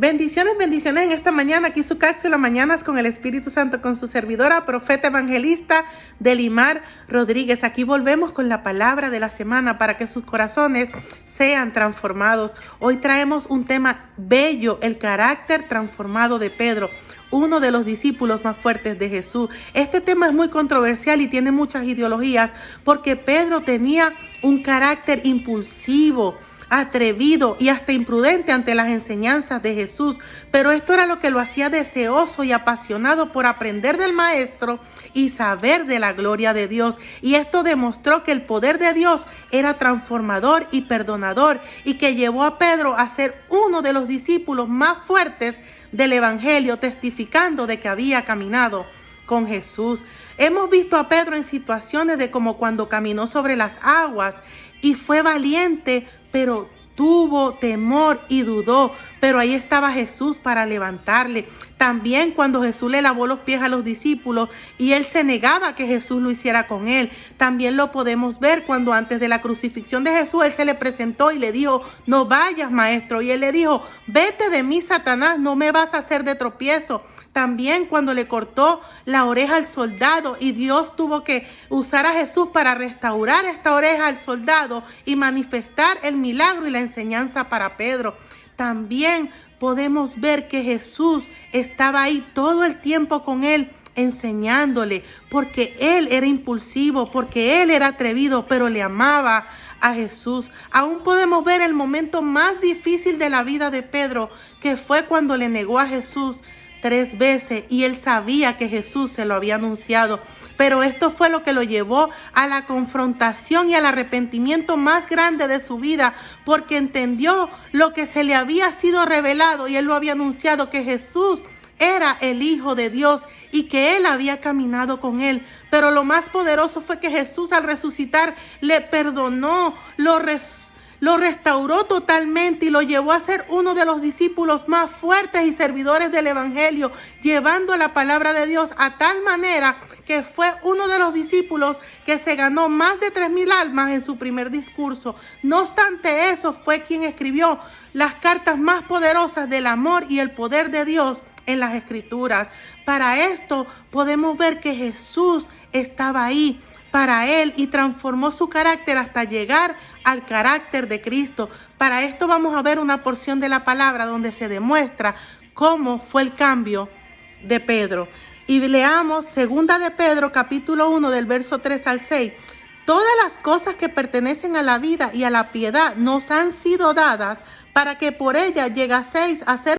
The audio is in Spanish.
Bendiciones, bendiciones en esta mañana. Aquí su cápsula Mañanas con el Espíritu Santo, con su servidora, profeta evangelista Delimar Rodríguez. Aquí volvemos con la palabra de la semana para que sus corazones sean transformados. Hoy traemos un tema bello, el carácter transformado de Pedro, uno de los discípulos más fuertes de Jesús. Este tema es muy controversial y tiene muchas ideologías porque Pedro tenía un carácter impulsivo, atrevido y hasta imprudente ante las enseñanzas de Jesús, pero esto era lo que lo hacía deseoso y apasionado por aprender del Maestro y saber de la gloria de Dios. Y esto demostró que el poder de Dios era transformador y perdonador, y que llevó a Pedro a ser uno de los discípulos más fuertes del Evangelio, testificando de que había caminado con Jesús. Hemos visto a Pedro en situaciones de como cuando caminó sobre las aguas y fue valiente, pero tuvo temor y dudó, pero ahí estaba Jesús para levantarle. También cuando Jesús le lavó los pies a los discípulos y él se negaba que Jesús lo hiciera con él. También lo podemos ver cuando antes de la crucifixión de Jesús, él se le presentó y le dijo: no vayas, maestro. Y él le dijo: vete de mí, Satanás, no me vas a hacer de tropiezo. También cuando le cortó la oreja al soldado y Dios tuvo que usar a Jesús para restaurar esta oreja al soldado y manifestar el milagro y la enseñanza para Pedro. También podemos ver que Jesús estaba ahí todo el tiempo con él, enseñándole, porque él era impulsivo, porque él era atrevido, pero le amaba a Jesús. Aún podemos ver el momento más difícil de la vida de Pedro, que fue cuando le negó a Jesús 3 veces y él sabía que Jesús se lo había anunciado, pero esto fue lo que lo llevó a la confrontación y al arrepentimiento más grande de su vida, porque entendió lo que se le había sido revelado y él lo había anunciado, que Jesús era el Hijo de Dios y que él había caminado con él. Pero lo más poderoso fue que Jesús, al resucitar, le perdonó, lo restauró totalmente y lo llevó a ser uno de los discípulos más fuertes y servidores del Evangelio, llevando la palabra de Dios a tal manera que fue uno de los discípulos que se ganó más de 3,000 almas en su primer discurso. No obstante eso, fue quien escribió las cartas más poderosas del amor y el poder de Dios en las Escrituras. Para esto podemos ver que Jesús estaba ahí para él y transformó su carácter hasta llegar al carácter de Cristo. Para esto vamos a ver una porción de la palabra donde se demuestra cómo fue el cambio de Pedro. Y leamos 2 de Pedro, capítulo 1, del verso 3 al 6. Todas las cosas que pertenecen a la vida y a la piedad nos han sido dadas para que por ellas llegaseis a ser